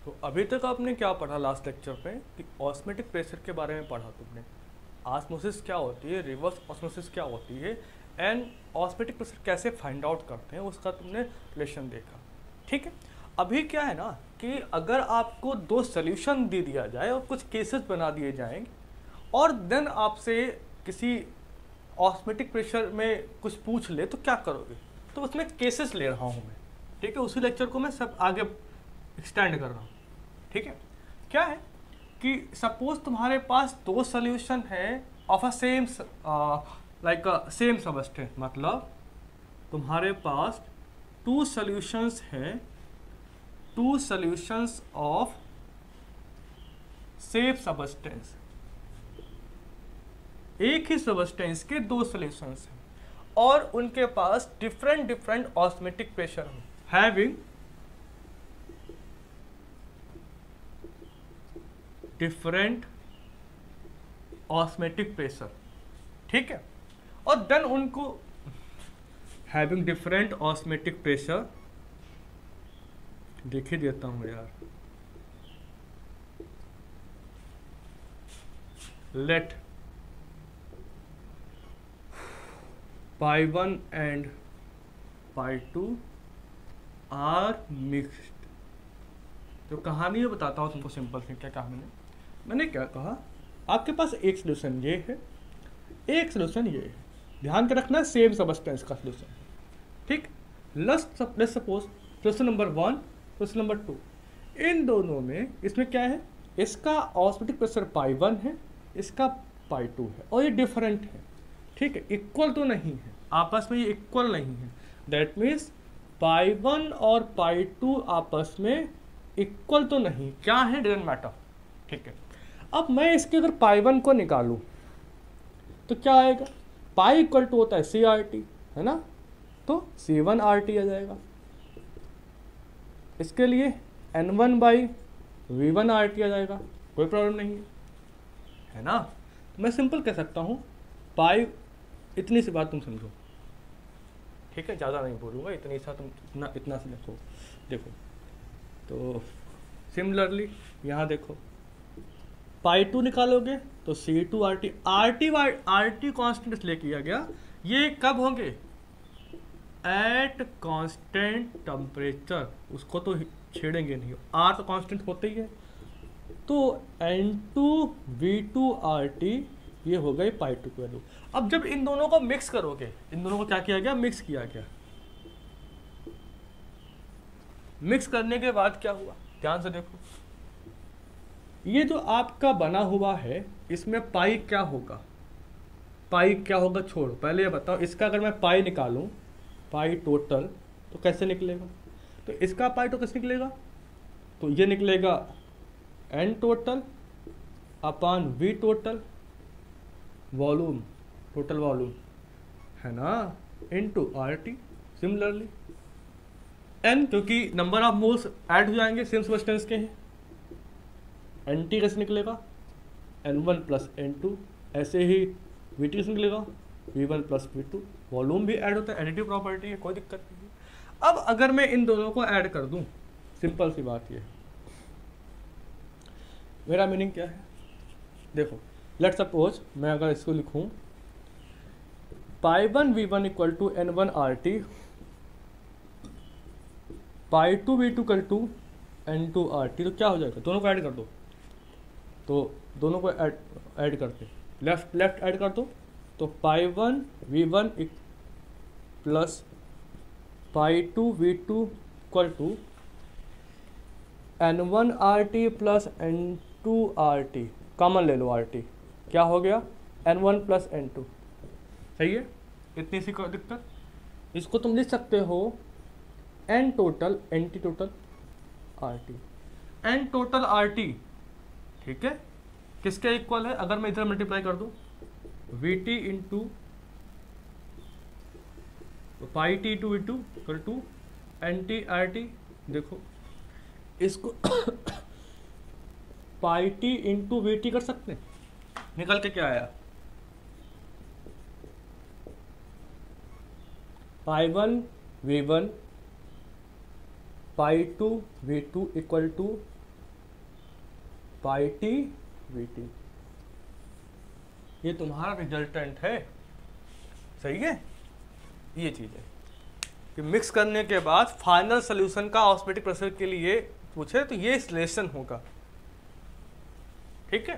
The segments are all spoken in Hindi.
तो अभी तक आपने क्या पढ़ा लास्ट लेक्चर पे कि ऑस्मेटिक प्रेशर के बारे में पढ़ा तुमने। ऑस्मोसिस क्या होती है, रिवर्स ऑस्मोसिस क्या होती है, एंड ऑस्मेटिक प्रेशर कैसे फाइंड आउट करते हैं उसका तुमने रिलेशन देखा। ठीक है, अभी क्या है ना कि अगर आपको दो सोल्यूशन दे दिया जाए और कुछ केसेस बना दिए जाएंगे और देन आपसे किसी ऑस्मेटिक प्रेशर में कुछ पूछ ले तो क्या करोगे। तो उसमें केसेस ले रहा हूँ मैं। ठीक है, उसी लेक्चर को मैं सब आगे एक्सटेंड कर रहा हूँ। ठीक है, क्या है कि सपोज तुम्हारे पास दो सोल्यूशन है of a same like same substance, मतलब तुम्हारे पास टू सोल्यूशंस हैं, two solutions of same substance, एक ही सबस्टेंस के दो सोल्यूशंस हैं और उनके पास डिफरेंट डिफरेंट ऑस्मेटिक प्रेशर हैं, हैविंग डिफरेंट ऑस्मेटिक प्रेशर। ठीक है, और देन उनको हैविंग डिफरेंट ऑस्मेटिक प्रेशर, देख ही देता हूँ यार, let pi 1 and pi 2 are mixed. तो कहानी में बताता हूँ तुमको सिंपल से। क्या कहा मैंने क्या कहा, आपके पास एक सोल्यूशन ये है, एक सोल्यूशन ये है, ध्यान के रखना सेम सबस्टेंस का सोल्यूशन। ठीक, let's suppose solution number 1, solution number 2, इन दोनों में इसमें क्या है, इसका ऑस्मेटिक प्रेशर पाई 1 है, इसका पाई 2 है और ये डिफरेंट है। ठीक है, इक्वल तो नहीं है, आपस में ये इक्वल नहीं है। दैट मीन्स पाई 1 और पाई 2 आपस में इक्वल तो नहीं, क्या है, डजंट मैटर। ठीक है, अब मैं इसके अगर पाई 1 को निकालूं तो क्या आएगा, पाई इक्वल टू होता है सी आर टी, है ना, तो सी 1 आर टी आ जाएगा। इसके लिए N 1 by V 1 R T आ जाएगा, कोई प्रॉब्लम नहीं है ना। मैं सिंपल कह सकता हूँ पाई, इतनी सी बात तुम समझो। ठीक है, ज़्यादा नहीं बोलूँगा, इतनी सा तुम इतना से देखो। देखो तो सिमिलरली यहाँ देखो, पाई 2 निकालोगे तो सी 2 R T, R T constant इसलिए किया गया, ये कब होंगे, एट कांस्टेंट टेम्परेचर, उसको तो छेड़ेंगे नहीं, आर तो कांस्टेंट होते ही है। तो N2 V2 RT ये हो गई पाई 2 की वैल्यू। अब जब इन दोनों को मिक्स करोगे, इन दोनों को क्या किया गया, मिक्स किया गया। मिक्स करने के बाद क्या हुआ, ध्यान से देखो, ये जो आपका बना हुआ है इसमें पाई क्या होगा, पाई क्या होगा छोड़ो, पहले ये बताओ, इसका अगर मैं पाई निकालूं, पाई टोटल, तो कैसे निकलेगा, तो इसका पाई तो कैसे निकलेगा, तो ये निकलेगा N total upon V total volume, total volume है ना, into R T. Similarly N, क्योंकि नंबर ऑफ मोल्स ऐड हो जाएंगे सेम सब्सटेंस के हैं, एन टी कैसे निकलेगा, एन 1 प्लस एन 2, ऐसे ही वी टी कैसे निकलेगा, वी 1 प्लस वी 2, वॉल्यूम भी ऐड होता है, एडिटिव प्रॉपर्टी है, कोई दिक्कत नहीं है। अब अगर मैं इन दोनों को ऐड कर दूं, सिंपल सी बात ये है, मेरा मीनिंग क्या है, देखो लेट सपोज मैं अगर इसको लिखूं pi 1 V 1 equal to N 1 R T, pi 2 V 2 equal to N 2 R T, तो क्या हो जाएगा, दोनों को ऐड कर दो, तो दोनों को ऐड करते, लेफ्ट लेफ्ट ऐड कर दो, तो pi 1 V 1 plus pi 2 V 2 equal to N 1 R T plus N 2 R T, common ले लो आर टी, क्या हो गया, एन 1 प्लस एन 2, सही है, इतनी सी दिक्कत। इसको तुम लिख सकते हो N total N T total R T, N total R T, ठीक है, किसके इक्वल है, अगर मैं इधर मल्टीप्लाई कर दूं, V T into pi T two V two equal to N T R T, देखो इसको pi T into V T कर सकते हैं, निकल के क्या आया, pi 1 V 1 pi 2 V 2 equal to pi T V T, ये तुम्हारा रिजल्टेंट है। सही है, ये चीज़ है कि मिक्स करने के बाद फाइनल सोल्यूशन का ऑस्मोटिक प्रेशर के लिए पूछे तो ये रिलेशन होगा। ठीक है,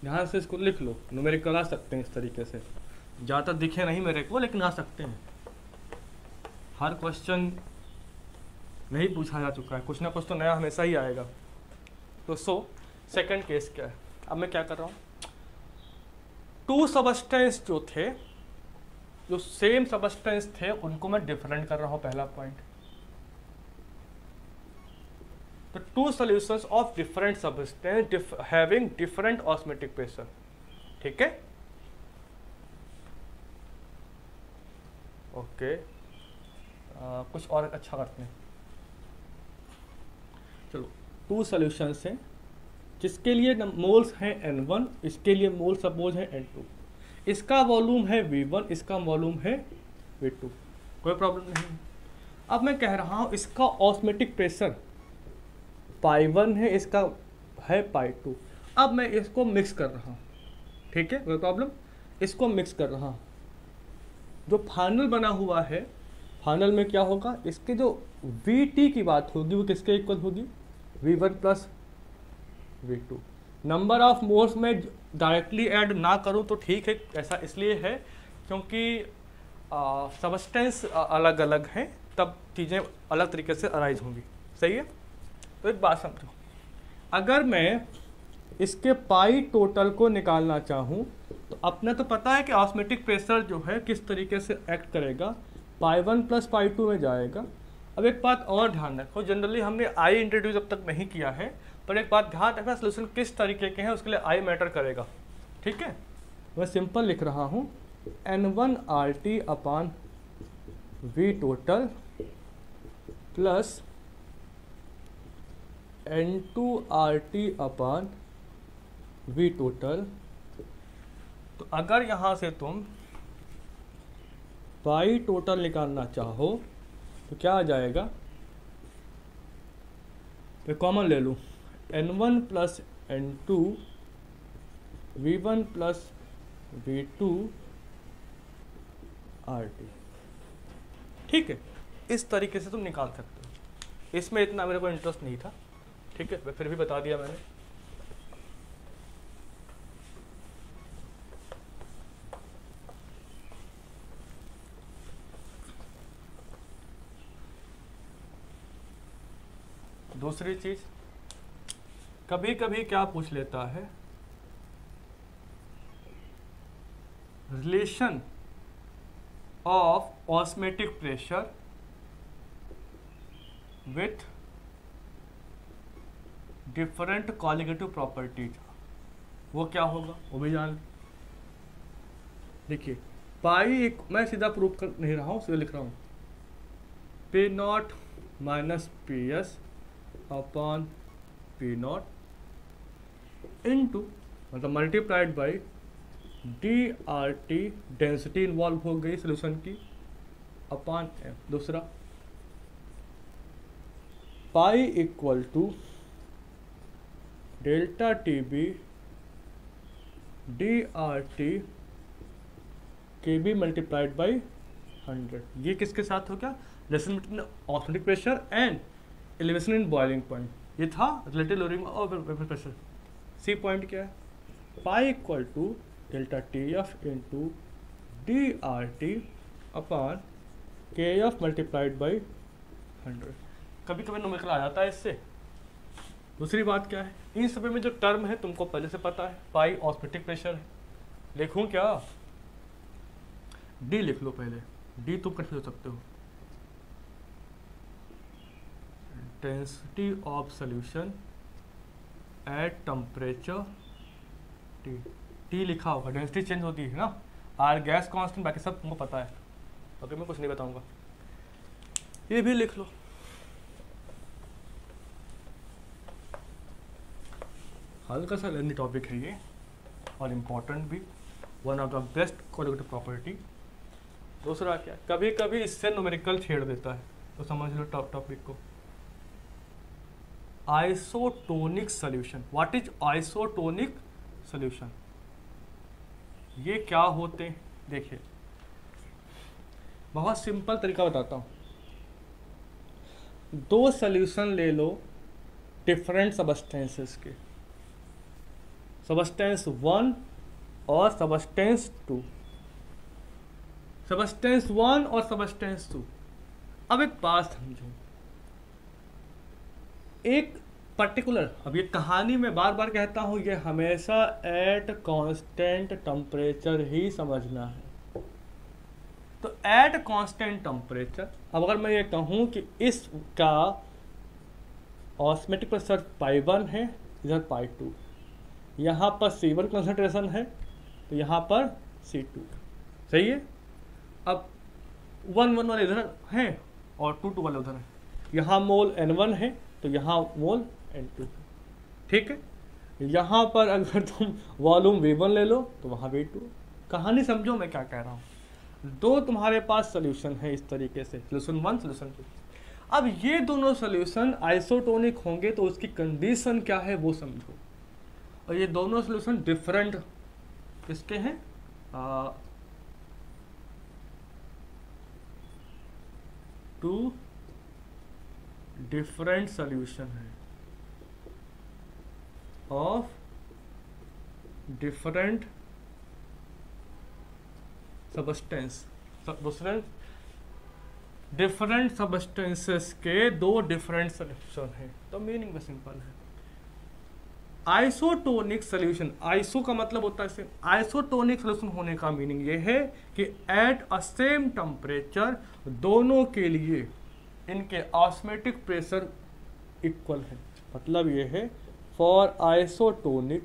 ध्यान से इसको लिख लो, न्यूमेरिकल आ सकते हैं इस तरीके से, ज़्यादा दिखे नहीं मेरे को लेकिन आ सकते हैं। हर क्वेश्चन नहीं पूछा जा चुका है, कुछ ना कुछ तो नया हमेशा ही आएगा। तो सेकंड केस क्या है, अब मैं क्या कर रहा हूँ, टू सबस्टेंस जो थे, जो सेम सबस्टेंस थे, उनको मैं डिफरेंट कर रहा हूँ, पहला पॉइंट। तो two solutions of different substance having different osmotic pressure. ठीक है, ओके, कुछ और अच्छा करते हैं। चलो, टू सॉल्यूशंस हैं जिसके लिए मोल्स हैं N1, इसके लिए मोल सपोज है N2, इसका वॉल्यूम है V1, इसका वॉल्यूम है V2, कोई प्रॉब्लम नहीं। अब मैं कह रहा हूँ इसका ऑस्मोटिक प्रेशर π1 है, इसका है π2। अब मैं इसको मिक्स कर रहा हूँ, ठीक है, कोई प्रॉब्लम, इसको मिक्स कर रहा हूँ। जो फाइनल बना हुआ है, फाइनल में क्या होगा, इसके जो Vt की बात होगी वो किसके इक्वल होगी, V1 plus V2। Number of moles में डायरेक्टली ऐड ना करूं तो ठीक है, ऐसा इसलिए है क्योंकि सबस्टेंस अलग अलग हैं, तब चीज़ें अलग तरीके से अराइज होंगी। सही है, तो एक बात समझो, अगर मैं इसके पाई टोटल को निकालना चाहूं तो अपने तो पता है कि ऑस्मोटिक प्रेशर जो है किस तरीके से एक्ट करेगा, π1 प्लस π2 में जाएगा। अब एक बात और ध्यान रखो, जनरली हमने आई इंट्रोड्यूस अब तक नहीं किया है, पर एक बात ध्यान रखना, सोल्यूशन किस तरीके के हैं उसके लिए आई मैटर करेगा। ठीक है, मैं सिंपल लिख रहा हूँ N1 RT अपान V total plus N2 RT अपान V टोटल। तो अगर यहाँ से तुम पाई टोटल निकालना चाहो तो क्या आ जाएगा, मैं कॉमन ले लूँ, N1 plus N2 V1 plus V2 RT। ठीक है, इस तरीके से तुम निकाल सकते हो। इसमें इतना मेरे को इंटरेस्ट नहीं था, ठीक है, फिर भी बता दिया मैंने। दूसरी चीज, कभी कभी क्या पूछ लेता है, relation of osmotic pressure with different colligative properties, वो क्या होगा वो भी जान। देखिए पाई, मैं सीधा प्रूफ कर नहीं रहा हूँ, सीधा लिख रहा हूँ P0 minus PS upon P0 into, मतलब multiplied by DRT, density involve हो गई सोल्यूशन की, अपॉन M। दूसरा pi equal to delta TB DRT KB multiplied by 100। ये किसके साथ हो गया, relation between osmotic pressure and elevation in boiling point, ये था relative lowering of vapour pressure. सी पॉइंट क्या है, pi equal to delta TF into DRT upon KF multiplied by 100। कभी कभी न्यूमेरिकल आ जाता है इससे। दूसरी बात क्या है, इन सभी में जो टर्म है तुमको पहले से पता है, पाई ऑस्मोटिक प्रेशर है, लिखूं क्या, D लिख लो पहले, D तुम कंफ्यूज हो सकते हो, density of solution at temperature T। T लिखा होगा, डेंसिटी चेंज होती है ना, R गैस कांस्टेंट, बाकी सब तुमको पता है, ओके, मैं कुछ नहीं बताऊंगा। ये भी लिख लो, हल्का सा लेंथी टॉपिक है ये और इम्पोर्टेंट भी, one of the best colligative property. दूसरा क्या, कभी कभी इससे न्यूमेरिकल छेड़ देता है, तो समझ लो टॉपिक को। Isotonic solution. What is isotonic solution? ये क्या होते हैं? देखिए बहुत सिंपल तरीका बताता हूँ। दो सॉल्यूशन ले लो डिफरेंट सबस्टेंसेस के, सबस्टेंस 1 और सबस्टेंस 2, सबस्टेंस 1 और सबस्टेंस 2। अब एक बात समझो, एक पर्टिकुलर, अब ये कहानी में बार बार कहता हूं, ये हमेशा एट कांस्टेंट टेम्परेचर ही समझना है। तो एट कांस्टेंट टेम्परेचर, अब अगर मैं ये कहूं कि इसका ऑस्मेटिक प्रेशर π1 है, इधर π2, यहाँ पर C1 कंसंट्रेशन है तो यहाँ पर C2, सही है। अब 1 वाले इधर हैं और 2 वाले उधर हैं, यहाँ मोल N1 है तो यहाँ मोल N2, ठीक है। यहाँ पर अगर तुम वॉल्यूम V1 ले लो तो वहाँ V2। कहानी समझो मैं क्या कह रहा हूँ। दो तुम्हारे पास सोल्यूशन है इस तरीके से, सोल्यूशन 1 सोल्यूशन 2। अब ये दोनों सोल्यूशन आइसोटोनिक होंगे तो उसकी कंडीशन क्या है वो समझो। और ये दोनों सोल्यूशन डिफरेंट किसके हैं? टू डिफरेंट सोल्यूशन है of different substance, different substances के दो डिफरेंट सोल्यूशन है। तो मीनिंग भी सिंपल है। आइसोटोनिक सोल्यूशन, आइसो का मतलब होता है सेम, आइसोटोनिक सोल्यूशन होने का मीनिंग ये है कि एट अ सेम टेम्परेचर दोनों के लिए इनके ऑस्मेटिक प्रेशर इक्वल है। मतलब ये है for isotonic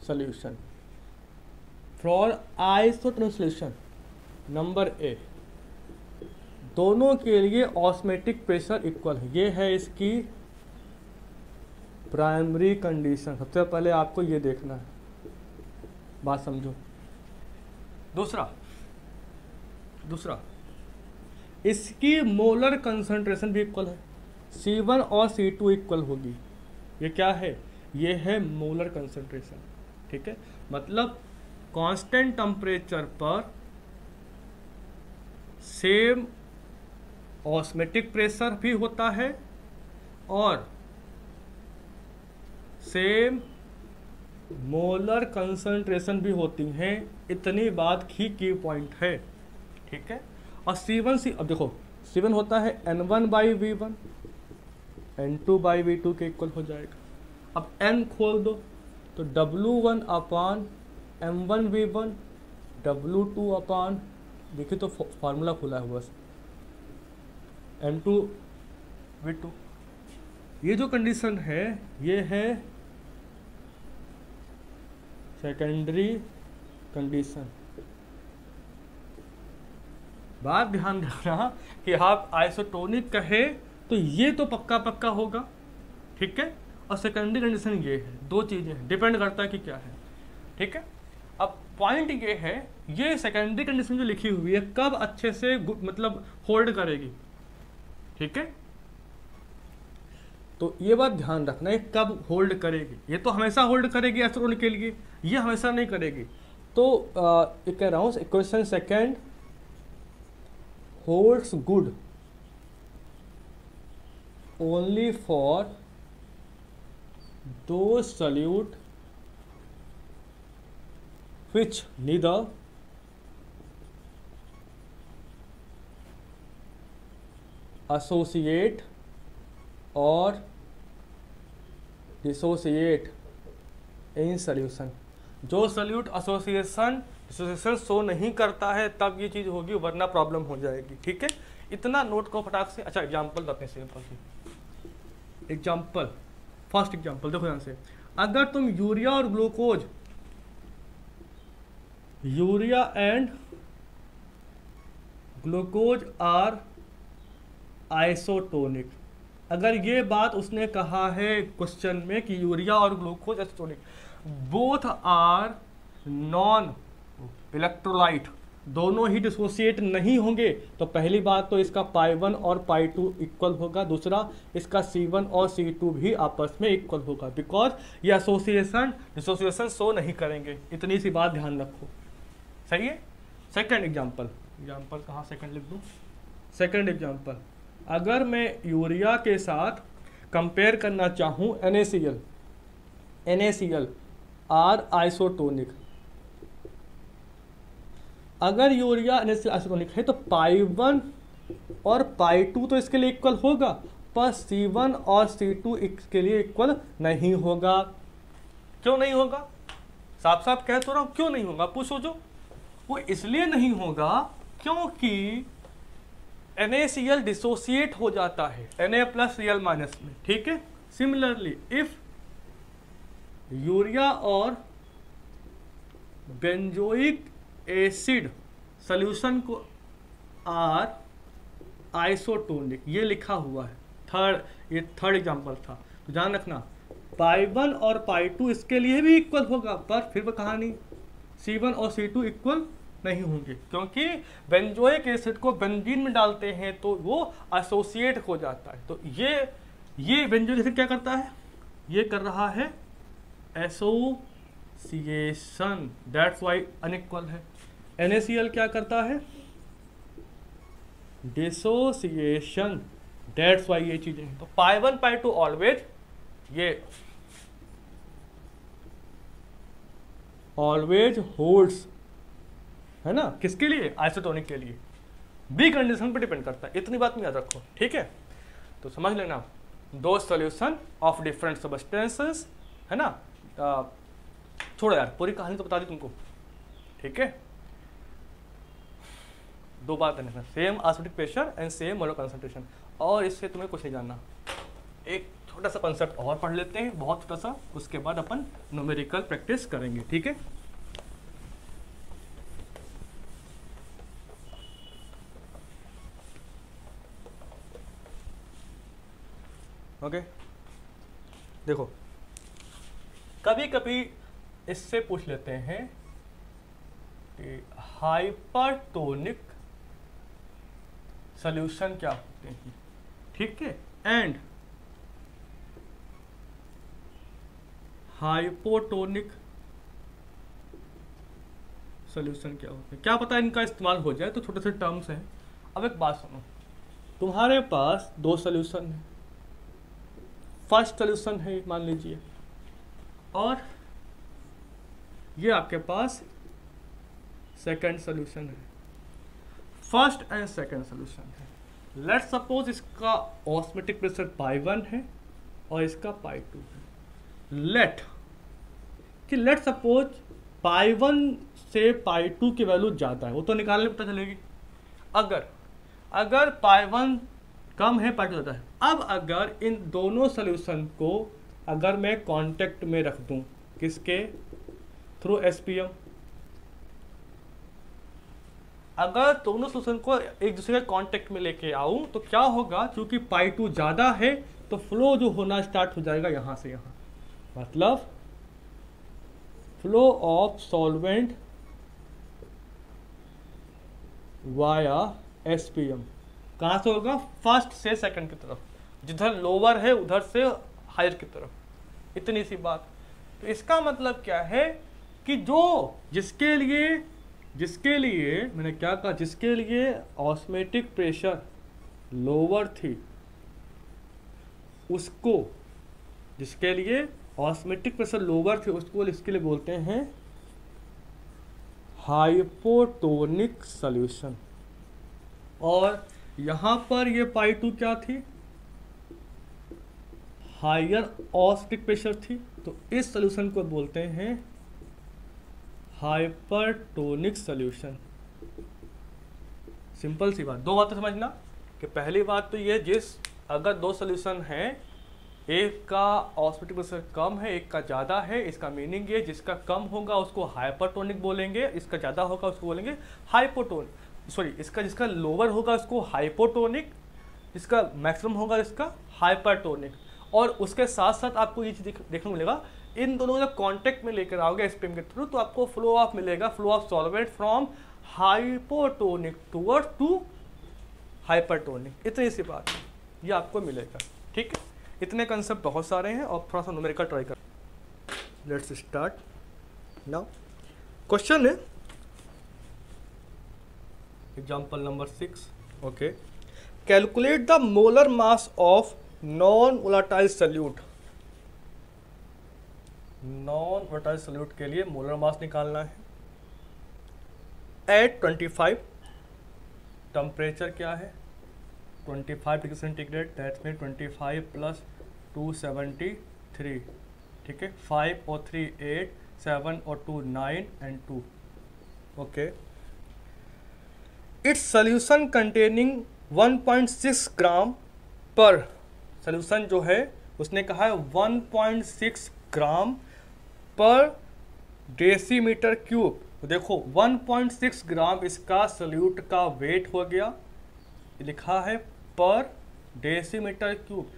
solution, for isotonic solution number A, दोनों के लिए ऑस्मेटिक प्रेशर इक्वल है। ये है इसकी प्राइमरी कंडीशन। सबसे पहले आपको ये देखना है, बात समझो। दूसरा इसकी मोलर कंसंट्रेशन भी इक्वल है, C1 और C2 इक्वल होगी। ये क्या है? ये है मोलर कंसंट्रेशन, ठीक है। मतलब कांस्टेंट टेम्परेचर पर सेम ऑस्मेटिक प्रेशर भी होता है और सेम मोलर कंसंट्रेशन भी होती हैं। इतनी बात ही की पॉइंट है, ठीक है। और C1 अब देखो C1 होता है N1/V1, N2/V2 के इक्वल हो जाएगा। अब N खोल दो तो W1/M1V1, W2 देखिए तो फॉर्मूला खुला है बस, M2V2। ये जो कंडीशन है ये है सेकेंडरी कंडीशन। बात ध्यान रखना कि आप आइसोटोनिक कहे तो ये तो पक्का होगा, ठीक है। और सेकेंडरी कंडीशन ये है, दो चीजें डिपेंड करता है कि क्या है, ठीक है। अब पॉइंट ये है, ये सेकेंडरी कंडीशन जो लिखी हुई है कब अच्छे से मतलब होल्ड करेगी, ठीक है। तो ये बात ध्यान रखना है कब होल्ड करेगी। ये तो हमेशा होल्ड करेगी आइसोटोनिक के लिए, ये हमेशा नहीं करेगी। तो ये कह रहा हूं equation second holds good only for those solute which neither associate or dissociate in solution। जो सॉल्यूट एसोसिएशन शो नहीं करता है तब ये चीज होगी, वरना प्रॉब्लम हो जाएगी, ठीक है। इतना नोट को फटाक से। अच्छा एग्जांपल देते हैं सिंपल सी एग्जांपल। फर्स्ट एग्जांपल देखो ध्यान से, अगर तुम यूरिया और glucose, urea and glucose are isotonic, अगर ये बात उसने कहा है क्वेश्चन में कि यूरिया और glucose isotonic, both are non electrolyte, दोनों ही डिसोसिएट नहीं होंगे, तो पहली बात तो इसका पाई 1 और पाई 2 इक्वल होगा, दूसरा इसका C1 और C2 भी आपस में इक्वल होगा, बिकॉज ये एसोसिएशन डिसोसिएशन शो नहीं करेंगे। इतनी सी बात ध्यान रखो, सही है। सेकंड एग्जांपल कहाँ सेकंड लिख दूँ, सेकंड एग्जांपल, अगर मैं यूरिया के साथ कंपेयर करना चाहूँ NaCl आर आइसोटोनिक, अगर यूरिया NaCl आइसोटोनिक है तो पाई 1 और पाई 2 तो इसके लिए इक्वल होगा, पर C1 और C2 इसके लिए इक्वल नहीं होगा। क्यों नहीं होगा? साफ साफ कह तो रहा हूं, क्यों नहीं होगा, पूछो जो। वो इसलिए नहीं होगा क्योंकि NaCl डिसोसिएट हो जाता है Na+Cl- में, ठीक है। सिमिलरली इफ यूरिया और बेंजोइक एसिड सॉल्यूशन को आर आइसोटोनिक, ये लिखा हुआ है, ये थर्ड एग्जांपल था, तो ध्यान रखना पाई 1 और पाई 2 इसके लिए भी इक्वल होगा, पर फिर वो कहानी C1 और C2 इक्वल नहीं होंगे, क्योंकि बेंजोइक एसिड को बेंजीन में डालते हैं तो वो एसोसिएट हो जाता है। तो ये बेंजोइक एसिड क्या करता है, ये कर रहा है एसोसिएशन, दैट्स वाई अनइक्वल है। NaCl क्या करता है, डिसोसिएशन, दैट्स वाई ये चीजें हैं। तो पाई 1 पाई 2 ऑलवेज होल्ड्स, है ना, किसके लिए, आइसोटोनिक के लिए। बी कंडीशन पर डिपेंड करता है, इतनी बात में याद रखो, ठीक है। तो समझ लेना, दो सॉल्यूशन ऑफ डिफरेंट सब्सटेंसेस, है ना। छोड़ो यार, पूरी कहानी तो बता दी तुमको, ठीक है। दो बात है, same osmotic pressure and same molar concentration, और इससे तुम्हें कुछ नहीं जानना। एक छोटा सा कंसेप्ट और पढ़ लेते हैं, बहुत छोटा सा, उसके बाद अपन न्यूमेरिकल प्रैक्टिस करेंगे, ठीक है। ओके, देखो कभी कभी इससे पूछ लेते हैं कि हाइपरटोनिक सॉल्यूशन क्या होते हैं, ठीक है, एंड हाइपोटोनिक सॉल्यूशन क्या होते हैं। क्या पता इनका इस्तेमाल हो जाए, तो छोटे से टर्म्स हैं। अब एक बात सुनो, तुम्हारे पास दो सॉल्यूशन है, फर्स्ट सॉल्यूशन है मान लीजिए, और ये आपके पास सेकंड सॉल्यूशन है, फर्स्ट एंड सेकंड सॉल्यूशन है। लेट सपोज इसका ऑस्मोटिक प्रेशर पाई 1 है और इसका पाई 2 है। लेट सपोज पाई 1 से पाई 2 की वैल्यू ज़्यादा है, वो तो निकालने में पता चलेगी। अगर पाई 1 कम है, पाई 2 ज़्यादा है। अब अगर इन दोनों सॉल्यूशन को अगर मैं कांटेक्ट में रख दूं, किसके थ्रू, SPM, अगर दोनों सॉल्यूशन को एक दूसरे के कांटेक्ट में लेके आऊं तो क्या होगा, क्योंकि पाई 2 ज़्यादा है तो फ्लो जो होना स्टार्ट हो जाएगा यहाँ से यहाँ, मतलब flow of solvent via SPM कहाँ से होगा, फर्स्ट से सेकंड की तरफ, जिधर लोअर है उधर से हायर की तरफ, इतनी सी बात। तो इसका मतलब क्या है कि जिसके लिए मैंने क्या कहा, जिसके लिए ऑस्मोटिक प्रेशर लोअर थी उसको, जिसके लिए ऑस्मोटिक प्रेशर लोअर थे उसको इसके लिए बोलते हैं हाइपोटोनिक सॉल्यूशन। और यहां पर ये पाई 2 क्या थी, हायर ऑस्मोटिक प्रेशर थी, तो इस सॉल्यूशन को बोलते हैं हाइपरटोनिक सॉल्यूशन। सिंपल सी बात, दो बातें समझना कि पहली बात तो ये, अगर दो सॉल्यूशन हैं, एक का ऑस्मोटिक प्रेशर कम है, एक का ज़्यादा है, इसका मीनिंग ये जिसका कम होगा उसको हाइपरटोनिक बोलेंगे, इसका ज़्यादा होगा उसको बोलेंगे जिसका लोअर होगा उसको हाइपोटोनिक, जिसका मैक्सिमम होगा इसका हाइपरटोनिक। और उसके साथ साथ आपको ये चीज़ देखने को मिलेगा, इन दोनों को जब कॉन्टेक्ट में लेकर आओगे SPM के थ्रू, तो आपको फ्लो ऑफ मिलेगा, flow of solvent from hypotonic to hypertonic, इतनी सी बात ये आपको मिलेगा। ठीक है, इतने कंसेप्ट बहुत सारे हैं और थोड़ा सा न्यूमेरिकल ट्राई कर। Let's start now. क्वेश्चन है example number 6। Okay, calculate the molar mass of non volatile solute. Non volatile solute के लिए मोलर मास निकालना है एट 25। टेम्परेचर क्या है 25 degree centigrade, that mean 25 plus 273। ठीक है, 5 और 3 8, 7 और 2 9 and 2। Okay, its solution containing 1.6 ग्राम पर, सोल्यूशन जो है उसने कहा है 1.6 ग्राम पर डेसीमीटर क्यूब। तो देखो 1.6 ग्राम इसका सॉल्यूट का वेट हो गया, लिखा है पर डेसीमीटर क्यूब।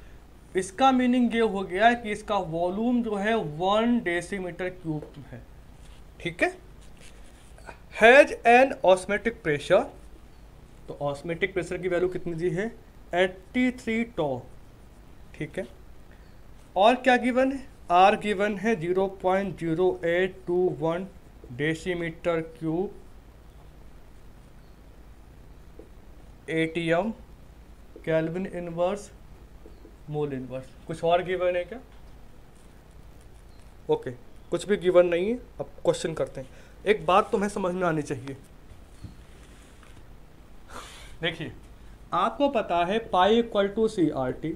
इसका मीनिंग ये हो गया कि इसका वॉल्यूम जो है 1 डेसीमीटर क्यूब है। ठीक है, हैज एन ऑस्मेटिक प्रेशर, तो ऑस्मेटिक प्रेशर की वैल्यू कितनी दी है 83 टॉ। ठीक है, और क्या गिवन है, आर गिवन है 0.0821 decimetre cube ATM kelvin inverse mole inverse. कुछ और गिवन है क्या? ओके, कुछ भी गिवन नहीं है। अब क्वेश्चन करते हैं। एक बात तुम्हें समझ में आनी चाहिए, देखिए आपको पता है pi equal to C R T,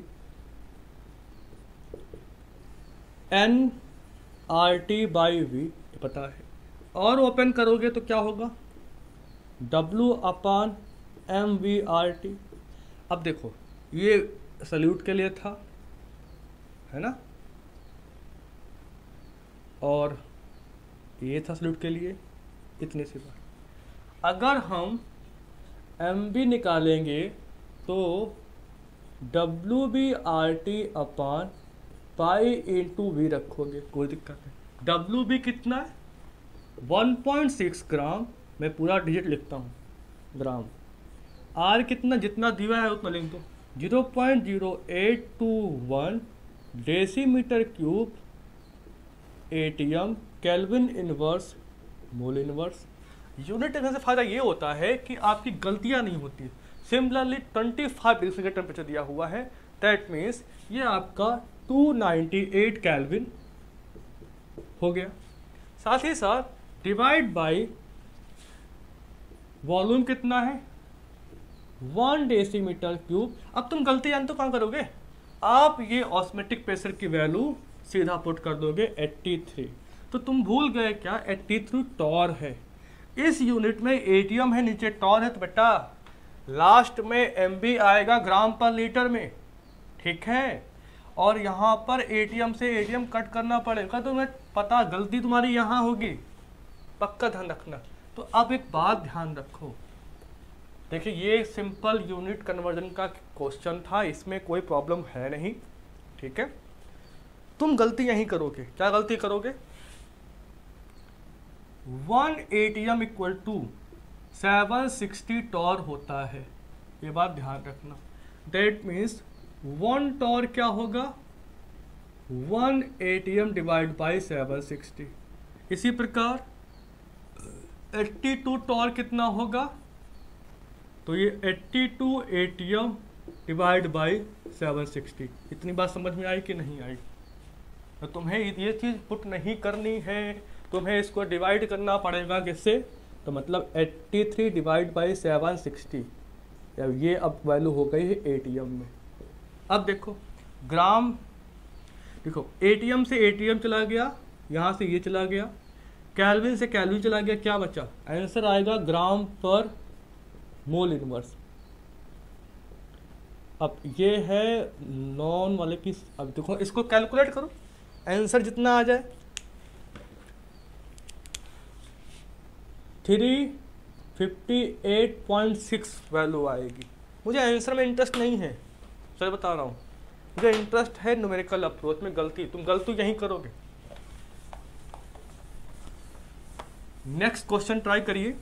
N R T by V पता है, और ओपन करोगे तो क्या होगा W upon M V R T. अब देखो ये सल्यूट के लिए था, है ना, और ये था सल्यूट के लिए, इतने सी बात। अगर हम एम बी निकालेंगे तो W B R T upon pi into V रखोगे, कोई दिक्कत नहीं। डब्ल्यू बी कितना है 1.6 ग्राम, मैं पूरा डिजिट लिखता हूँ ग्राम। आर कितना, जितना दिया है उतना लिख दो, 0.0821 decimetre cube ATM kelvin inverse mole inverse. Unit लिखने से फायदा ये होता है कि आपकी गलतियां नहीं होती। सिमिलरली 25 डिग्री सेंटीग्रेड टेम्परेचर दिया हुआ है, दैट मीन्स ये आपका 298 केल्विन हो गया। साथ ही साथ डिवाइड बाय वॉल्यूम कितना है 1 डेसीमीटर क्यूब। अब तुम गलती जानते हो कहाँ करोगे, आप ये ऑस्मेटिक प्रेशर की वैल्यू सीधा पुट कर दोगे 83। तो तुम भूल गए क्या 83 टॉर है। इस यूनिट में एटीएम है, नीचे टॉर है, तो बेटा लास्ट में एमबी आएगा ग्राम पर लीटर में। ठीक है, और यहाँ पर एटीएम से एटीएम कट करना पड़ेगा, तो मैं पता गलती तुम्हारी यहाँ होगी, पक्का ध्यान रखना। तो अब एक बात ध्यान रखो, देखिए ये सिंपल यूनिट कन्वर्जन का क्वेश्चन था, इसमें कोई प्रॉब्लम है नहीं। ठीक है, तुम गलती यहीं करोगे। क्या गलती करोगे, 1 एटीएम इक्वल टू 760 टॉर होता है, ये बात ध्यान रखना। दैट मीन्स 1 टॉर क्या होगा 1 एटीएम डिवाइड बाई 760। इसी प्रकार 82 टॉर कितना होगा, तो ये 82 एटीएम डिवाइड बाई 760। इतनी बात समझ में आई कि नहीं आई? तो तुम्हें ये चीज़ पुट नहीं करनी है, तुम्हें इसको डिवाइड करना पड़ेगा किससे, तो मतलब 83 डिवाइड बाई 760। ये अब वैल्यू हो गई है एटीएम में। अब देखो ग्राम, देखो एटीएम से एटीएम चला गया, यहाँ से ये चला गया, केल्विन से केल्विन चला गया, क्या बचा, आंसर आएगा ग्राम पर मोल इनवर्स। अब ये है नॉन वाले की। अब देखो इसको कैलकुलेट करो, आंसर जितना आ जाए 358.6 वैल्यू आएगी। मुझे आंसर में इंटरेस्ट नहीं है, सर बता रहा हूँ, मुझे इंटरेस्ट है न्यूमेरिकल अप्रोच में। गलती तुम गलती यहीं करोगे। नेक्स्ट क्वेश्चन ट्राई करिए।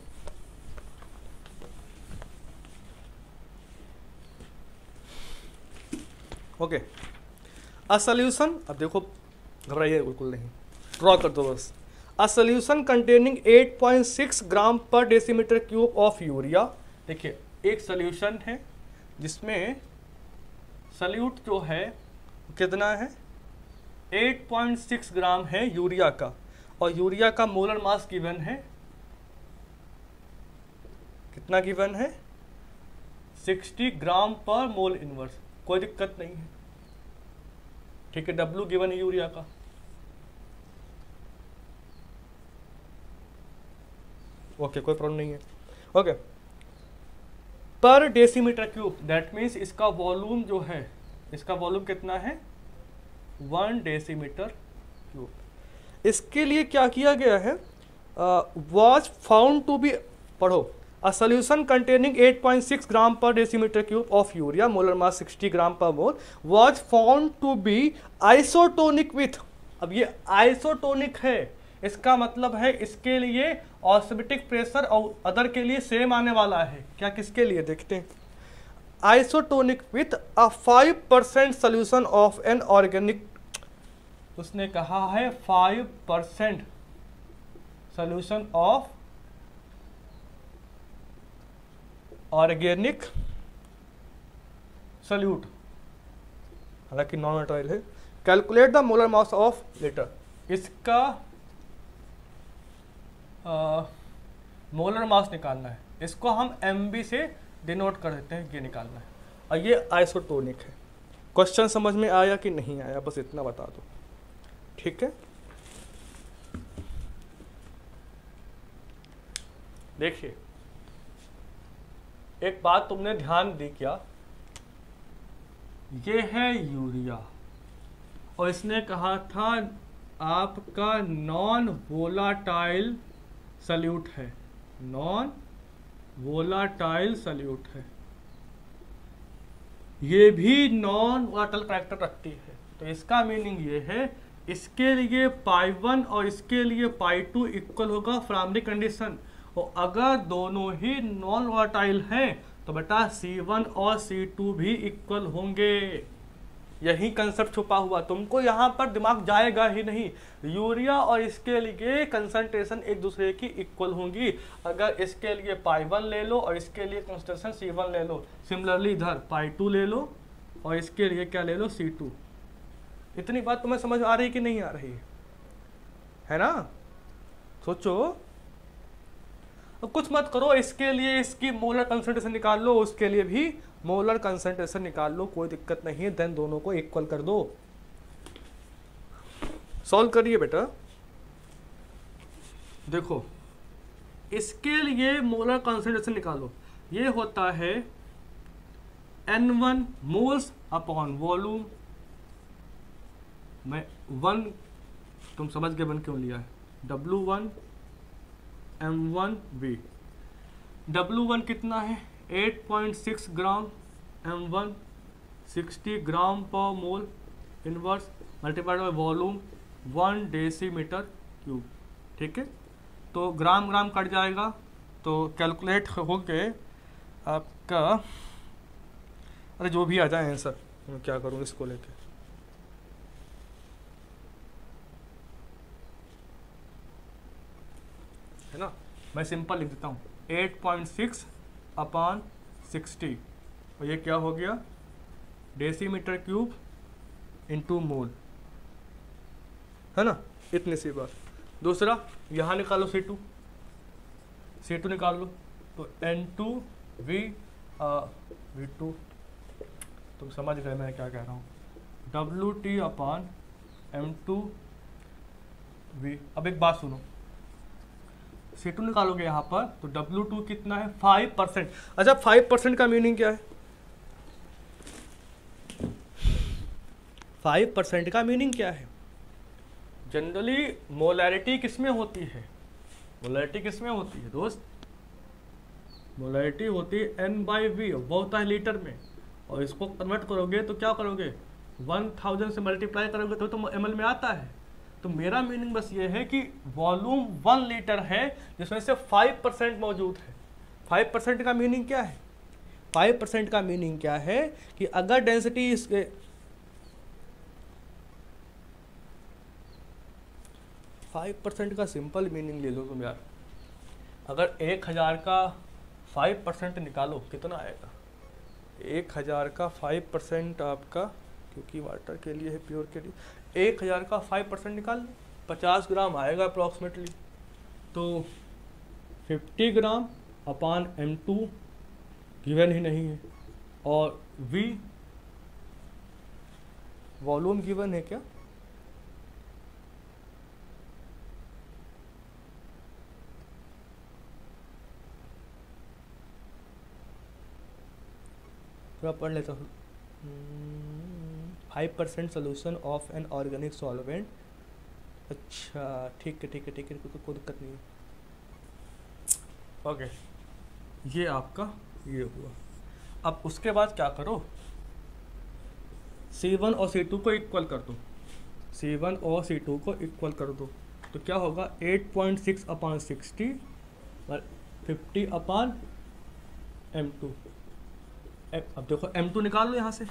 ओके, अ सॉल्यूशन, अब देखो घबराइए बिल्कुल नहीं, ड्रॉ कर दो बस। A solution containing 8.6 gram per decimetre cube of urea. देखिए एक सॉल्यूशन है जिसमें सॉल्यूट जो है कितना है, 8.6 ग्राम है यूरिया का, और यूरिया का मोलर मास गिवन है, कितना गिवन है, 60 ग्राम पर मोल इनवर्स। कोई दिक्कत नहीं है, ठीक है। W गिवन है यूरिया का, ओके कोई प्रॉब्लम नहीं है। ओके, पर डेसीमीटर क्यूब, दैट मीन्स इसका वॉल्यूम जो है, इसका वॉल्यूम कितना है, 1 डेसीमीटर क्यूब। इसके लिए क्या किया गया है, वॉज फाउंड टू बी, पढ़ो, a solution containing 8.6 gram per decimetre cube of urea, molar mass 60 gram per mole, was found to be isotonic with. अब ये आइसोटोनिक है, इसका मतलब है इसके लिए ऑस्मोटिक प्रेशर और अदर के लिए सेम आने वाला है। क्या किसके लिए, देखते हैं। Isotonic with a 5% solution of an organic, उसने कहा है 5% सोल्यूशन ऑफ ऑर्गेनिक सोल्यूट, हालांकि नॉन मेटाइल है। Calculate the molar mass of litre, इसका मोलर मास निकालना है, इसको हम MB से डिनोट कर देते हैं, ये निकालना है, और ये आइसोटोनिक है। क्वेश्चन समझ में आया कि नहीं आया, बस इतना बता दो, ठीक है। देखिए एक बात तुमने ध्यान दी क्या, ये है यूरिया, और इसने कहा था आपका नॉन वोलाटाइल सल्यूट है, नॉन वोलाटाइल सल्यूट है, ये भी नॉन वोलाटाइल कैरेक्टर रखती है। तो इसका मीनिंग ये है, इसके लिए π1 और इसके लिए π2 इक्वल होगा प्राइमरी कंडीशन, और अगर दोनों ही नॉन वोलाटाइल हैं तो बेटा C1 और C2 भी इक्वल होंगे। यही कंसेप्ट छुपा हुआ, तुमको यहाँ पर दिमाग जाएगा ही नहीं। यूरिया और इसके लिए कंसंट्रेशन एक दूसरे की इक्वल होंगी। अगर इसके लिए π1 ले लो और इसके लिए कंसंट्रेशन C1 ले लो, सिमिलरली इधर π2 ले लो और इसके लिए क्या ले लो, C2। इतनी बात तुम्हें समझ आ रही कि नहीं आ रही है ना? सोचो, कुछ मत करो, इसके लिए इसकी मोलर कंसंट्रेशन निकाल लो, उसके लिए भी मोलर कंसंट्रेशन निकाल लो, कोई दिक्कत नहीं है। देन दोनों को इक्वल कर दो। सॉल्व करिए बेटा। देखो इसके लिए मोलर कंसंट्रेशन निकालो, ये होता है N1 मोल्स अपॉन वॉल्यूम में 1, तुम समझ गए 1 क्यों लिया है, W1 M1V। W1 कितना है, 8.6 ग्राम, M1 60 gram per mole inverse multiplied by volume 1 decimetre cube, ठीक है। तो ग्राम ग्राम कट जाएगा तो कैलकुलेट हो गए आपका, अरे जो भी आ जाए आंसर, मैं क्या करूँ इसको लेके। है ना, मैं सिंपल लिख देता हूँ 8.6 अपॉन 60, और ये क्या हो गया, डेसीमीटर क्यूब इंटू मोल, है ना, इतनी सी बात। दूसरा यहाँ निकालो C2 निकाल लो, तो N2V2, तुम समझ गए मैं क्या कह रहा हूँ, WT अपॉन M2V। अब एक बात सुनो, C2 निकालोगे यहाँ पर तो W2 कितना है, 5%। अच्छा 5% का मीनिंग क्या है, 5% का मीनिंग क्या है? जनरली मोलैरिटी किसमें होती है, मोलैरिटी किसमें होती है दोस्त, मोलैरिटी होती है N/V, वो होता है लीटर में, और इसको कन्वर्ट करोगे तो क्या करोगे, 1000 से मल्टीप्लाई करोगे तो ml में आता है। तो मेरा मीनिंग बस ये है कि वॉल्यूम 1 लीटर है जिसमें से 5% मौजूद है। 5% का मीनिंग क्या है, 5% का मीनिंग क्या है कि अगर डेंसिटी इसके 5% का सिंपल मीनिंग ले लो तुम यार। अगर 1000 का 5% निकालो कितना आएगा? 1000 का 5% आपका, क्योंकि वाटर के लिए है, प्योर के लिए, 1000 का 5% निकाल लो, 50 ग्राम आएगा अप्रॉक्सीमेटली। तो 50 ग्राम अपान M2 गिवन ही नहीं है, और V वॉल्यूम गिवन है क्या? थोड़ा पढ़ लेता हूँ। 5% solution of an organic solvent. अच्छा ठीक है ठीक है ठीक है, कोई दिक्कत नहीं है। ओके, ये आपका ये हुआ। अब उसके बाद क्या करो, C1 और C2 को इक्वल कर दो, C1 और C2 को इक्वल कर दो, तो क्या होगा 8.6 अपान 60 और 50 अपान M2। अब देखो M2 निकाल लो यहाँ से,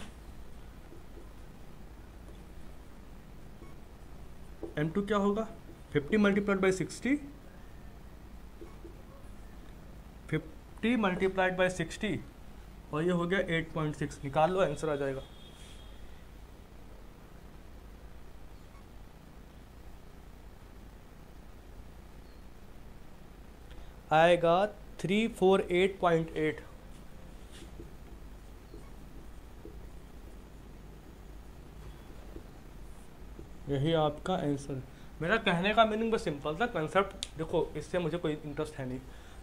M2 क्या होगा 50 मल्टीप्लाइड बाई 60, 50 मल्टीप्लाइड बाई 60 और ये हो गया 8.6। निकाल लो, आंसर आ जाएगा। आएगा 348.8। यही आपका आंसर। मेरा कहने का मीनिंग बस सिंपल था, कंसेप्ट देखो, इससे मुझे कोई इंटरेस्ट है नहीं।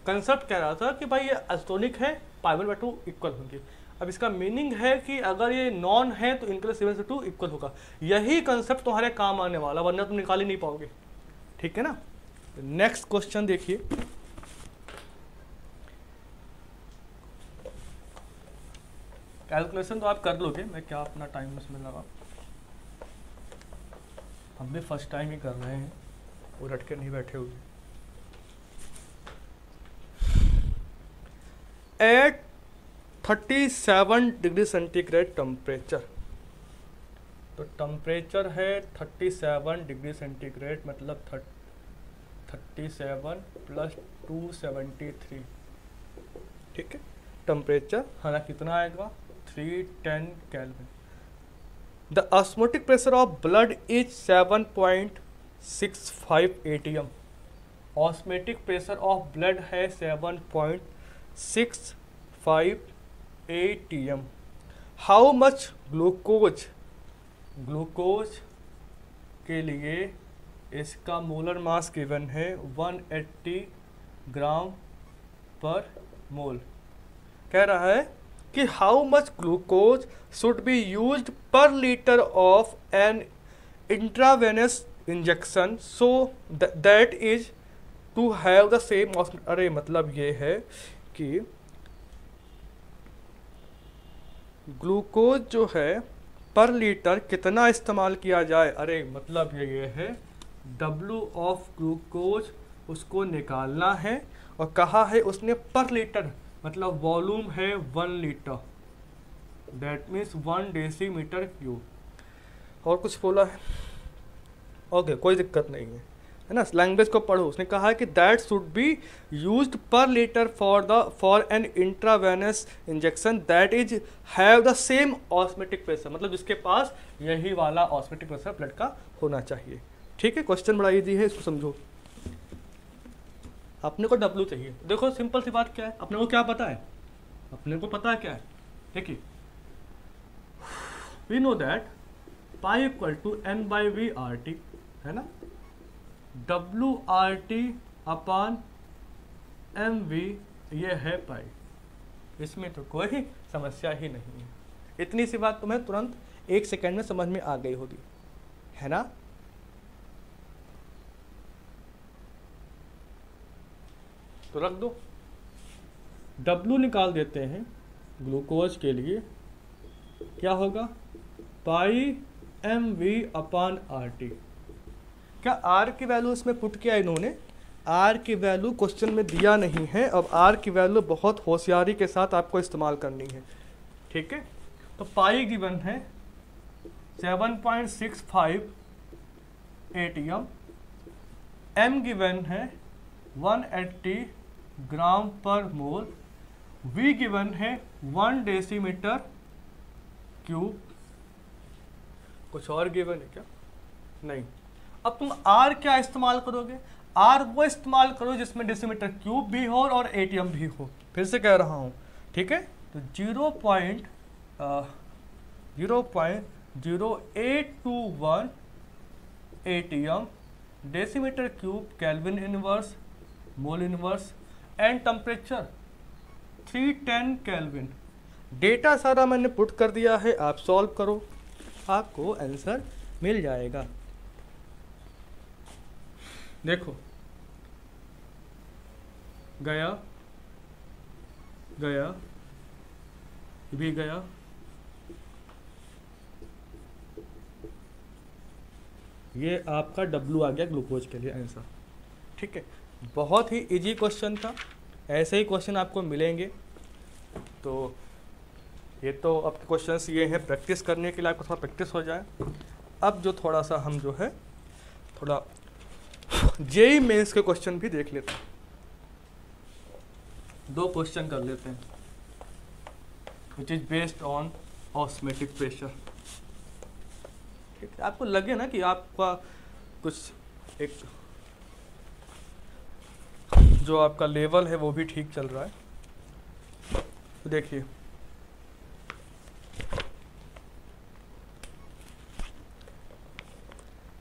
कंसेप्ट कह रहा था कि भाई ये एसिटोनिक है, π/2 इक्वल होंगे। अब इसका मीनिंग है कि अगर ये नॉन है तो इनके लिए 7/2 इक्वल होगा। यही कंसेप्ट तुम्हारे काम आने वाला, वरना तुम निकाल ही नहीं पाओगे। ठीक है ना। नेक्स्ट क्वेश्चन देखिए, कैलकुलेशन तो आप कर लोगे, मैं क्या अपना टाइम उसमें लगा, हम भी फर्स्ट टाइम ही कर रहे हैं, वो रट के नहीं बैठे हुए। एट 37 डिग्री सेंटीग्रेड टेम्परेचर, तो टेम्परेचर है 37 डिग्री सेंटीग्रेड, मतलब 37 प्लस 273। ठीक है, टेम्परेचर हमारा कितना आएगा 310 kelvin. The osmotic pressure of blood is 7.65 atm. Osmotic pressure of blood है 7.65 atm. How much glucose? Glucose के लिए इसका मोलर मास गिवन है 180 ग्राम पर मोल। कह रहा है कि how much glucose should be used per litre of an intravenous injection so that is to have the same. अरे मतलब ये है कि ग्लूकोज जो है पर लीटर कितना इस्तेमाल किया जाए। अरे मतलब ये है W ऑफ ग्लूकोज उसको निकालना है, और कहा है उसने पर लीटर, मतलब वॉल्यूम है 1 litre, that means 1 decimetre cube. और कुछ बोला है? ओके, कोई दिक्कत नहीं है ना, लैंग्वेज को पढ़ो। उसने कहा है कि that should be used per litre for an intravenous injection that is have the same osmotic pressure, मतलब जिसके पास यही वाला ऑस्मेटिक प्रेशर ब्लड का होना चाहिए। ठीक है, क्वेश्चन बड़ा इजी है, इसको समझो। अपने को W चाहिए। देखो सिंपल सी बात क्या है, अपने को क्या पता है, अपने को पता है क्या है, देखिए we know that pi equal to N/V/RT है ना, WRT अपान MV ये है पाई, इसमें तो कोई समस्या ही नहीं है। इतनी सी बात तुम्हें तुरंत 1 सेकेंड में समझ में आ गई होगी, है ना। तो रख दो, W निकाल देते हैं ग्लूकोज के लिए, क्या होगा पाई MV अपान RT। क्या R की वैल्यू इसमें पुट किया इन्होंने? R की वैल्यू क्वेश्चन में दिया नहीं है। अब R की वैल्यू बहुत होशियारी के साथ आपको इस्तेमाल करनी है। ठीक है, तो पाई गिवन है 7.65 atm m गिवन है 180 ग्राम पर मोल, v गिवन है 1 डेसीमीटर क्यूब। कुछ और गिवन है क्या? नहीं। अब तुम r क्या इस्तेमाल करोगे? r वो इस्तेमाल करो जिसमें डेसीमीटर क्यूब भी हो और एटीएम भी हो। फिर से कह रहा हूँ, ठीक है? तो 0.0821 ATM, decimetre cube, kelvin inverse, mole inverse, and temperature 310 kelvin. Data सारा मैंने पुट कर दिया है, आप सॉल्व करो, आपको आंसर मिल जाएगा। देखो, गया गया भी गया, ये आपका W आ गया ग्लूकोज के लिए आंसर। ठीक है, बहुत ही इजी क्वेश्चन था, ऐसे ही क्वेश्चन आपको मिलेंगे। तो ये तो अब क्वेश्चंस ये हैं प्रैक्टिस करने के लिए, आपको थोड़ा प्रैक्टिस हो जाए। अब जो थोड़ा सा हम जो है थोड़ा जेईई मेंस के क्वेश्चन भी देख लेते हैं। 2 क्वेश्चन कर लेते हैं, which is based on osmotic pressure. ठीक है, आपको लगे ना कि आपका कुछ एक जो आपका लेवल है वो भी ठीक चल रहा है। तो देखिए,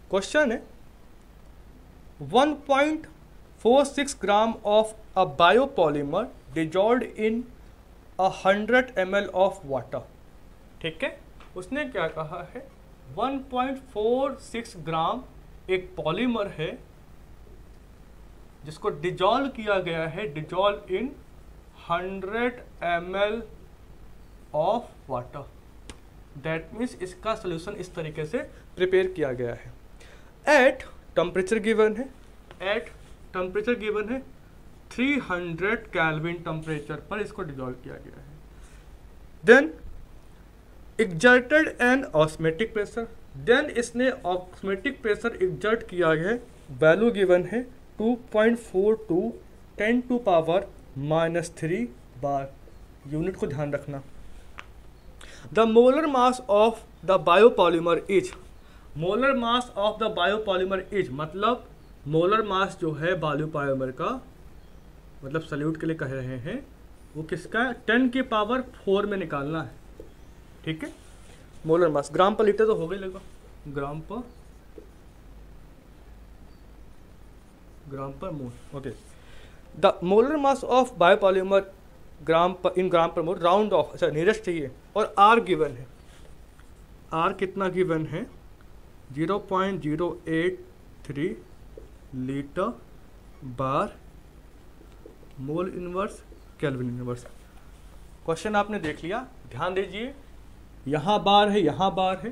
क्वेश्चन है 1.46 gram of a biopolymer dissolved in 100 ml of water. ठीक है, उसने क्या कहा है, 1.46 ग्राम एक पॉलीमर है जिसको डिजॉल्व किया गया है, dissolve in 100 ml of water. That means इसका सोल्यूशन इस तरीके से प्रिपेयर किया गया है। एट टेम्परेचर गिवन है, एट टेम्परेचर गिवन है 300 केल्विन टेम्परेचर पर इसको डिजॉल्व किया गया है। Then exerted an osmotic pressure, then इसने ऑस्मेटिक प्रेशर एक्सर्ट किया है, वैल्यू गिवन है 2.42 10⁻³ बार। यूनिट को ध्यान रखना। The molar mass of the biopolymer is, molar mass of the biopolymer is मतलब मोलर मास जो है बायोपॉलीमर का, मतलब सल्यूट के लिए कह रहे हैं, वो किसका है, 10⁴ में निकालना है। ठीक है, मोलर मास ग्राम पर लीटर तो हो गई लगा, gram per mole. Okay, the molar mass of biopolymer gram per mole, round off, अच्छा नियरेस्ट चाहिए, और आर गिवन है। आर कितना गिवन है, 0.083 litre bar mole inverse kelvin inverse. Question आपने देख लिया, ध्यान दीजिए, यहाँ बार है, यहाँ बार है।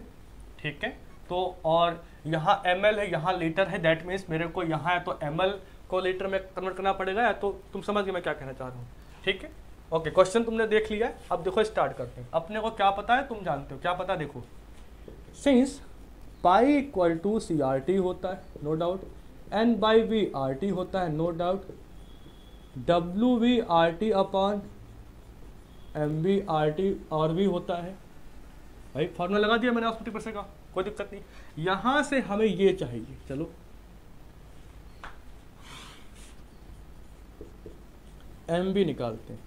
ठीक है, तो और यहाँ ml है, यहाँ लीटर है। दैट मीन्स मेरे को यहाँ है तो ml को लीटर में कन्वर्ट करना पड़ेगा, या तो तुम समझ गए मैं क्या कहना चाह रहा हूँ। ठीक है, ओके, क्वेश्चन तुमने देख लिया है। अब देखो स्टार्ट करते हैं। अपने को क्या पता है, तुम जानते हो क्या पता, देखो। Since pi equal to CRT होता है, नो डाउट, N/V RT होता है, no doubt, WV RT upon MV RT और भी होता है। भाई फॉर्मूला लगा दिया मैंने ऑस्मोटिक प्रेशर का, कोई दिक्कत नहीं। यहां से हमें ये चाहिए, चलो MV निकालते हैं।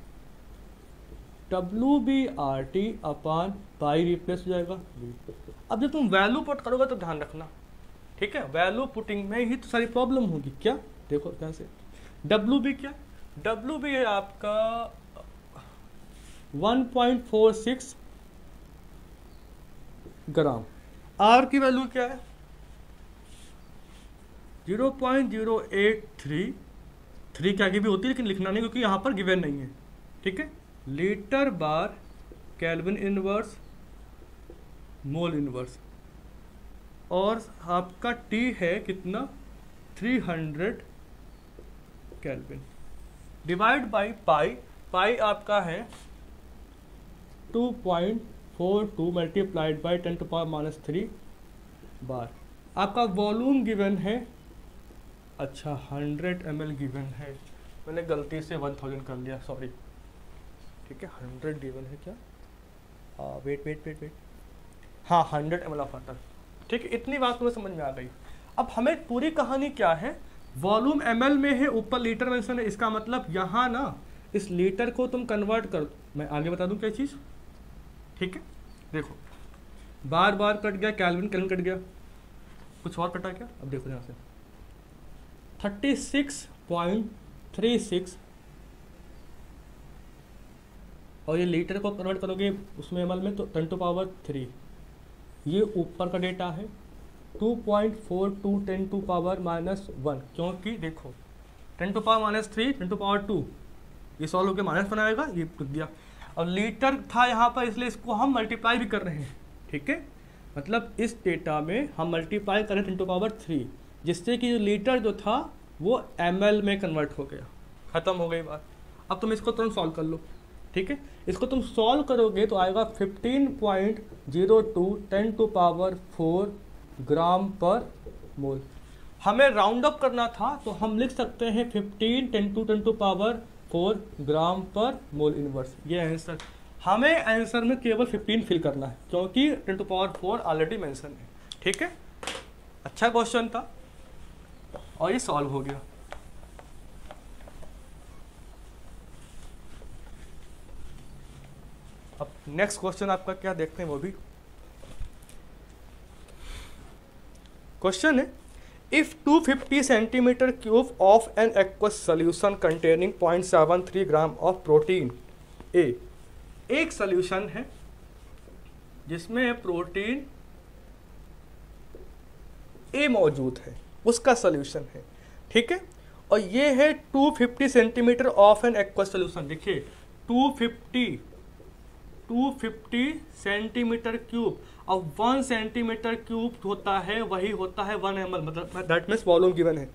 WB RT upon pi replace हो जाएगा। अब जब तुम वैल्यू पुट करोगे तो ध्यान रखना, ठीक है, वैल्यू पुटिंग में ही तो सारी प्रॉब्लम होगी। क्या, देखो ध्यान से, WB क्या, WB है आपका 1.46 ग्राम। R की वैल्यू क्या है, 0.083, 3 क्या की भी होती है लेकिन लिखना नहीं क्योंकि यहाँ पर गिवन नहीं है। ठीक है, लीटर बार केल्विन इनवर्स मोल इनवर्स, और आपका T है कितना, 300 केल्विन, डिवाइड बाई पाई। पाई आपका है 2.42 मल्टीप्लाइड बाई 10⁻³ बार। आपका वॉल्यूम गिवन है अच्छा 100 ml गिवन है, मैंने गलती से 1000 कर लिया, सॉरी। ठीक है 100 गिवन है क्या, वेट, हाँ 100 ml ऑफ वाटर। ठीक है, इतनी बात तुम्हें समझ में आ गई। अब हमें पूरी कहानी क्या है, वॉल्यूम ml में है, ऊपर लीटर मेंशन है, इसका मतलब यहाँ ना इस लीटर को तुम कन्वर्ट कर, मैं आगे बता दूं क्या चीज़। ठीक है देखो, बार बार कट गया, कैल्विन कैल्विन कट गया, कुछ और कटा क्या, अब देखो यहाँ से 36.36 और ये लीटर को कन्वर्ट करोगे उसमें ml में तो 10⁻3, ये ऊपर का डेटा है 2.42 10⁻⁻1, क्योंकि देखो 10⁻3 10⁻2 ये सॉल्व होकर माइनस बनाएगा, ये टूट गया, और लीटर था यहाँ पर इसलिए इसको हम मल्टीप्लाई भी कर रहे हैं। ठीक है, मतलब इस डेटा में हम मल्टीप्लाई करें 10⁻3, जिससे कि जो लीटर जो था वो ml में कन्वर्ट हो गया, खत्म हो गई बात। अब तुम इसको तुरंत सॉल्व कर लो। ठीक है, इसको तुम सॉल्व करोगे तो आएगा 15.02 10⁻4 ग्राम पर मोल। हमें राउंड अप करना था तो हम लिख सकते हैं 15 10⁻4 ग्राम पर मोल इनवर्स, ये आंसर। हमें आंसर में केवल 15 फिल करना है क्योंकि 10⁻4 ऑलरेडी मेंशन है। ठीक है, अच्छा क्वेश्चन था और ये सॉल्व हो गया। अब नेक्स्ट क्वेश्चन आपका क्या देखते हैं वो भी। क्वेश्चन है, if 250 centimetre cube of an aqueous solution containing 0.73 gram of protein ए, एक सोल्यूशन है जिसमें प्रोटीन ए मौजूद है, उसका सोल्यूशन है। ठीक है, और ये है 250 centimetre of an aqueous solution. देखिए 250 सेंटीमीटर क्यूब, अब 1 सेंटीमीटर क्यूब होता है वही होता है 1 ml, मतलब दैट मीन्स वॉल्यूम गिवन है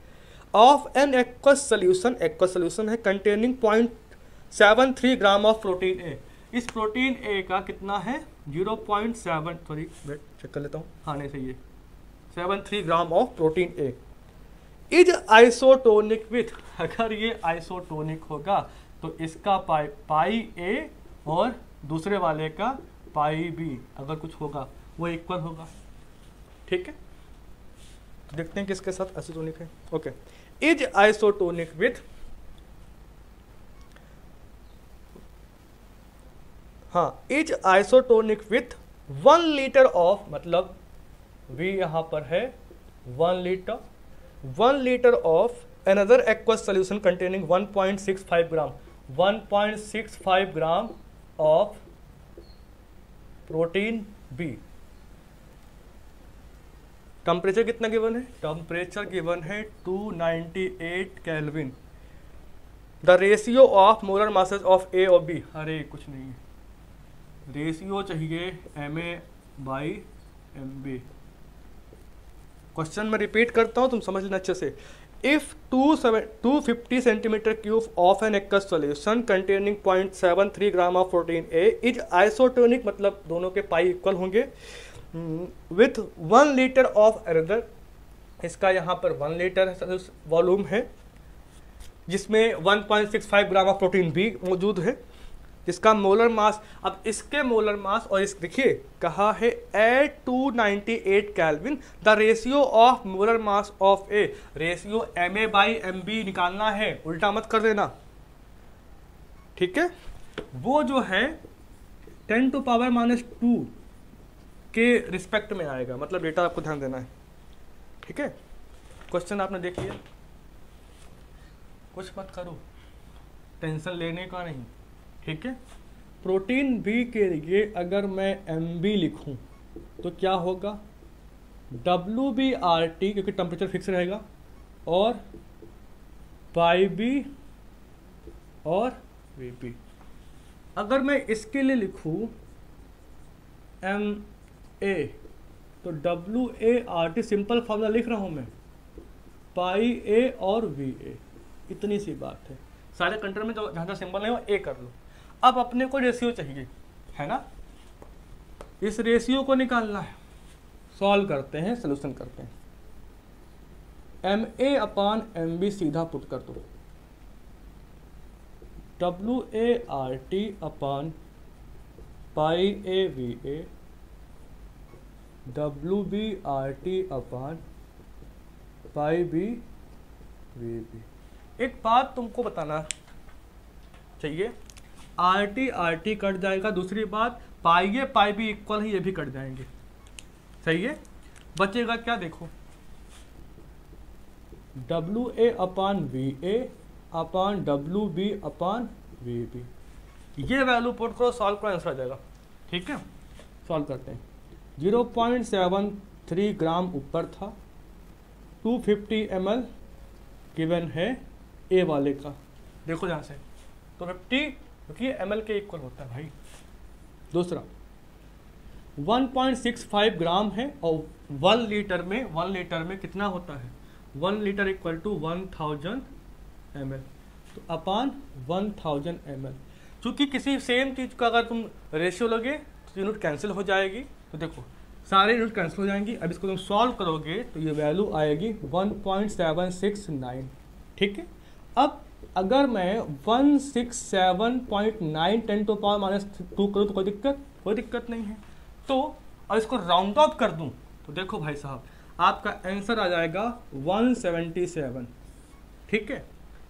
of an aqueous solution, aqueous solution है containing 0.73 gram of protein A. इस प्रोटीन ए का कितना है 0.7, सॉरी वेट चेक कर लेता हूँ, हाँ नहीं सही है 73 ग्राम of protein A is isotonic with, अगर ये आइसोटोनिक होगा तो इसका पाई ए और दूसरे वाले का पाई बी अगर कुछ होगा वो इक्वल होगा। ठीक है, तो देखते हैं किसके साथ आइसोटोनिक है। ओके, इज आइसोटोनिक विथ, हाँ is isotonic with 1 litre of, मतलब V यहां पर है 1 litre of another aqueous solution containing 1.65 gram, 1.65 gram of protein B. Temperature कितना गिवन है, टेम्परेचर गिवन है 298 kelvin. The ratio of molar masses of A और बी, अरे कुछ नहीं है, रेशियो चाहिए MA/MB। क्वेश्चन में रिपीट करता हूं, तुम समझ लेना अच्छे से। If 250 centimetre cube of an aqueous solution containing 0.73 gram of protein A is isotonic, मतलब दोनों के पाई इक्वल होंगे, विथ 1 लीटर ऑफ अनदर, इसका यहाँ पर 1 लीटर वॉल्यूम है जिसमें 1.65 ग्राम ऑफ प्रोटीन बी मौजूद है, जिसका मोलर मास, अब इसके मोलर मास और इस देखिए कहा है at 298 kelvin, the ratio of molar mass of A, ratio MA/MB निकालना है, उल्टा मत कर देना। ठीक है, वो जो है 10⁻⁻2 के रिस्पेक्ट में आएगा, मतलब डेटा आपको ध्यान देना है। ठीक है, क्वेश्चन आपने देख लिया, कुछ मत करो, टेंशन लेने का नहीं। ठीक है, प्रोटीन बी के लिए अगर मैं MB लिखूं तो क्या होगा, WBRT क्योंकि टेम्परेचर फिक्स रहेगा, और पाई बी और VB। अगर मैं इसके लिए लिखूं MA तो WART सिंपल फॉर्मूला लिख रहा हूं मैं, पाई A और VA, इतनी सी बात है। सारे कंट्रोल में जहाँ जहाँ सिंबल नहीं हो A कर लो। अब अपने को रेशियो चाहिए है ना, इस रेशियो को निकालना है, सॉल्व करते हैं, सोल्यूशन करते हैं। MA/MB सीधा पुट कर दो, WART/πAVA, WBRT/πBVB। एक बात तुमको बताना चाहिए, RT कट जाएगा, दूसरी बात पाई ए पाई बी इक्वल है, ये भी कट जाएंगे, सही है। बचेगा क्या, देखो WA/VA/WB/VB, ये वैल्यू पुट करो, सॉल्व करो, आंसर आ जाएगा। ठीक है, सॉल्व करते हैं। 0.73 ग्राम ऊपर था, 250 ml गिवन है ए वाले का, देखो यहाँ से 250 क्योंकि ml के इक्वल होता है भाई। दूसरा 1.65 ग्राम है और 1 लीटर में कितना होता है, 1 लीटर इक्वल टू 1000 ml, तो अपान 1000 ml। चूँकि किसी सेम चीज़ का अगर तुम रेशियो लोगे तो यूनिट कैंसिल हो जाएगी, तो देखो सारे यूनिट कैंसिल हो जाएंगी। अब इसको तुम सॉल्व करोगे तो ये वैल्यू आएगी 1.769। ठीक है, अब अगर मैं 167.9 10 टू पावर -2 करूँ तो कोई दिक्कत नहीं है। तो और इसको राउंड ऑफ कर दूं तो देखो भाई साहब आपका आंसर आ जाएगा 177। ठीक है,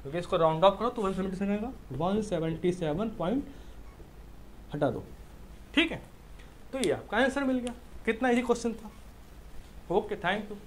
क्योंकि इसको राउंड ऑफ करो तो 177 आएगा, 177 पॉइंट हटा दो। ठीक है, तो ये आपका आंसर मिल गया। कितना इजी क्वेश्चन था। Okay, thank you.